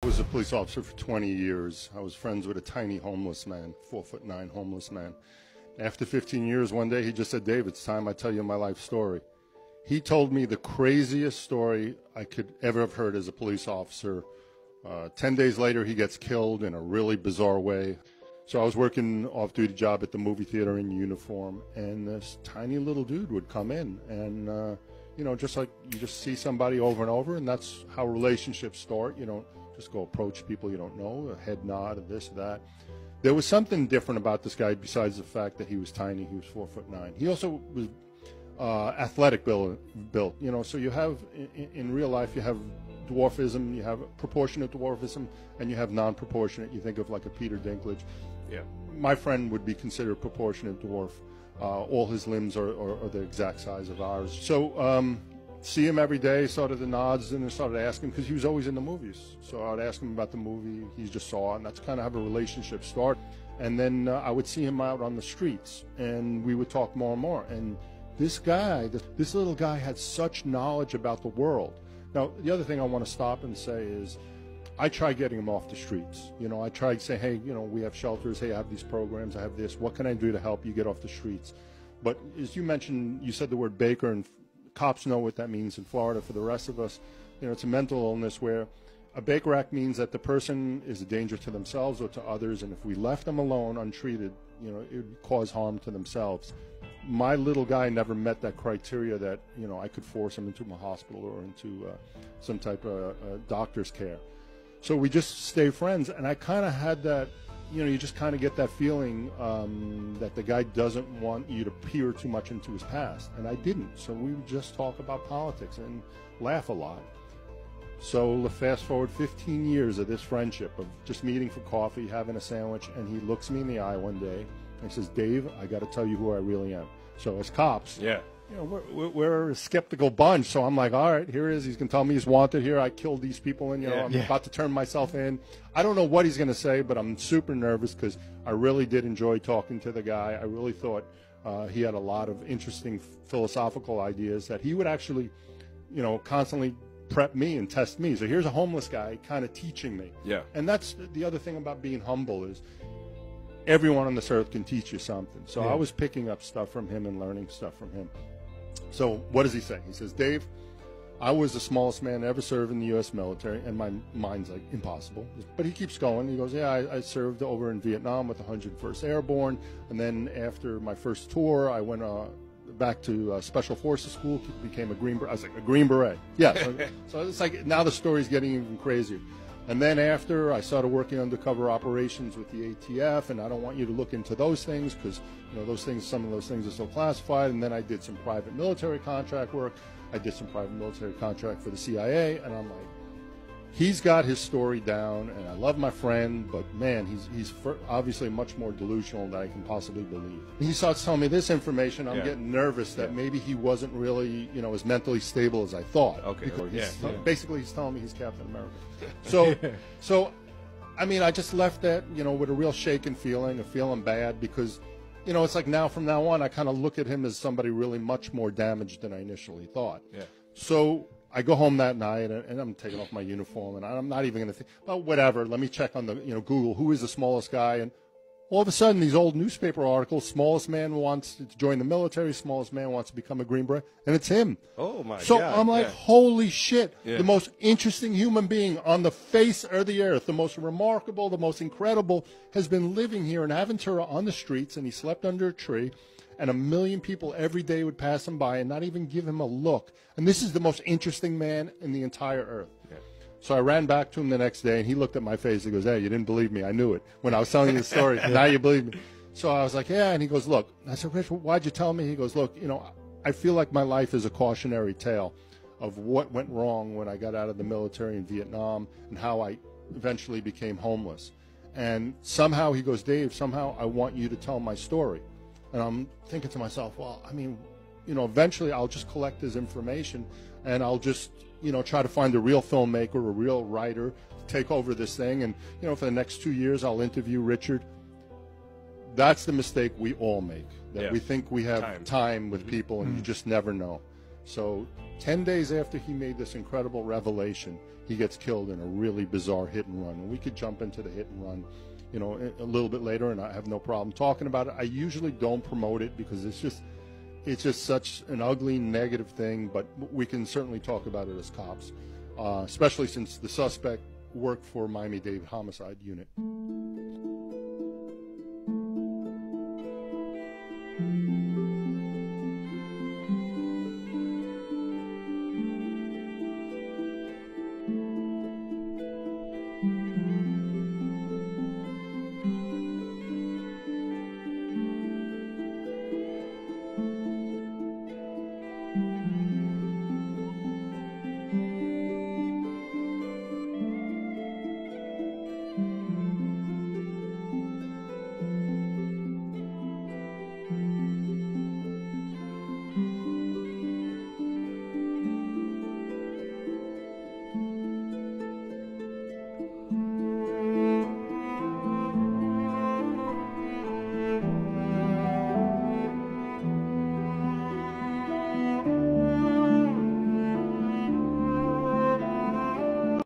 I was a police officer for 20 years. I was friends with a tiny homeless man, 4'9" homeless man. After 15 years, one day he just said, "Dave, it's time I tell you my life story." He told me the craziest story I could ever have heard as a police officer. 10 days later, he gets killed in a really bizarre way. So I was working off-duty job at the movie theater in uniform, and this tiny little dude would come in, and just like you just see somebody over and over, and that's how relationships start. You don't just go approach people you don't know, a head nod, or this or that. There was something different about this guy besides the fact that he was tiny. He was 4'9". He also was athletic built. So you have in real life you have dwarfism, you have proportionate dwarfism, and you have non-proportionate. You think of like a Peter Dinklage. Yeah. My friend would be considered proportionate dwarf. All his limbs are the exact size of ours. So see him every day, started the nods, and I started asking because he was always in the movies. So I'd ask him about the movie he just saw, and that's kind of how a relationship started. And then I would see him out on the streets, and we would talk more and more. And this guy, this little guy had such knowledge about the world. Now, the other thing I want to stop and say is I try getting him off the streets. I try to say, hey, we have shelters. Hey, I have these programs. I have this. What can I do to help you get off the streets? But as you mentioned, you said the word Baker, and cops know what that means in Florida. For the rest of us, it's a mental illness where a Baker Act means that the person is a danger to themselves or to others, and if we left them alone, untreated, it would cause harm to themselves. My little guy never met that criteria that, I could force him into a hospital or into some type of doctor's care. So we just stay friends, and I kind of had that, you just kind of get that feeling that the guy doesn't want you to peer too much into his past, and I didn't. So we would just talk about politics and laugh a lot. So fast forward 15 years of this friendship, of just meeting for coffee, having a sandwich, and he looks me in the eye one day, and he says, "Dave, I got to tell you who I really am." So as cops, yeah. We're a skeptical bunch, so I'm like, all right, here he is. He's going to tell me he's wanted here. I killed these people, and I'm about to turn myself in. I don't know what he's going to say, but I'm super nervous because I really did enjoy talking to the guy. I really thought he had a lot of interesting philosophical ideas that he would actually, constantly prep me and test me. So here's a homeless guy kind of teaching me. Yeah. And that's the other thing about being humble is everyone on this earth can teach you something. So I was picking up stuff from him and learning stuff from him. So what does he say? He says, "Dave, I was the smallest man to ever serve in the U.S. military," and my mind's like, impossible. But he keeps going. He goes, "Yeah, I served over in Vietnam with the 101st Airborne, and then after my first tour, I went back to Special Forces School, became a Green Beret." I was like, "A Green Beret?" Yeah. So it's like now the story's getting even crazier. And then after, I started working undercover operations with the ATF, and I don't want you to look into those things because, some of those things are so classified. And then I did some private military contract work. I did some private military contract for the CIA, and I'm like, he's got his story down, and I love my friend, but man, he's obviously much more delusional than I can possibly believe. He starts telling me this information. I'm getting nervous that maybe he wasn't really, as mentally stable as I thought. Okay. Basically, he's telling me he's Captain America. So, I mean, I just left that, with a real shaken feeling, of feeling bad because, it's like from now on, I kind of look at him as somebody really much more damaged than I initially thought. Yeah. So I go home that night, and I'm taking off my uniform, and I'm not even going to think, well, whatever, let me check on the, Google, who is the smallest guy, and all of a sudden, these old newspaper articles, smallest man wants to join the military, smallest man wants to become a Green Beret, and it's him. Oh, my God. So I'm like, holy shit, the most interesting human being on the face of the earth, the most remarkable, the most incredible, has been living here in Aventura on the streets, and he slept under a tree, and 1 million people every day would pass him by and not even give him a look. And this is the most interesting man in the entire earth. Yeah. So I ran back to him the next day, and he looked at my face. He goes, "Hey, you didn't believe me. I knew it when I was telling you the story. Now you believe me." So I was like, "Yeah." And he goes, "Look." I said, "Rich, why'd you tell me?" He goes, "Look, I feel like my life is a cautionary tale of what went wrong when I got out of the military in Vietnam and how I eventually became homeless. And somehow," he goes, "Dave, somehow I want you to tell my story." And I'm thinking to myself, well, I mean, eventually I'll just collect his information and I'll just, try to find a real filmmaker, a real writer to take over this thing. And, for the next 2 years, I'll interview Richard. That's the mistake we all make, that we think we have time with people and you just never know. So 10 days after he made this incredible revelation, he gets killed in a really bizarre hit and run. And we could jump into the hit and run, you know, a little bit later, and I have no problem talking about it. I usually don't promote it because it's just such an ugly, negative thing, but we can certainly talk about it as cops, especially since the suspect worked for Miami-Dade Homicide Unit.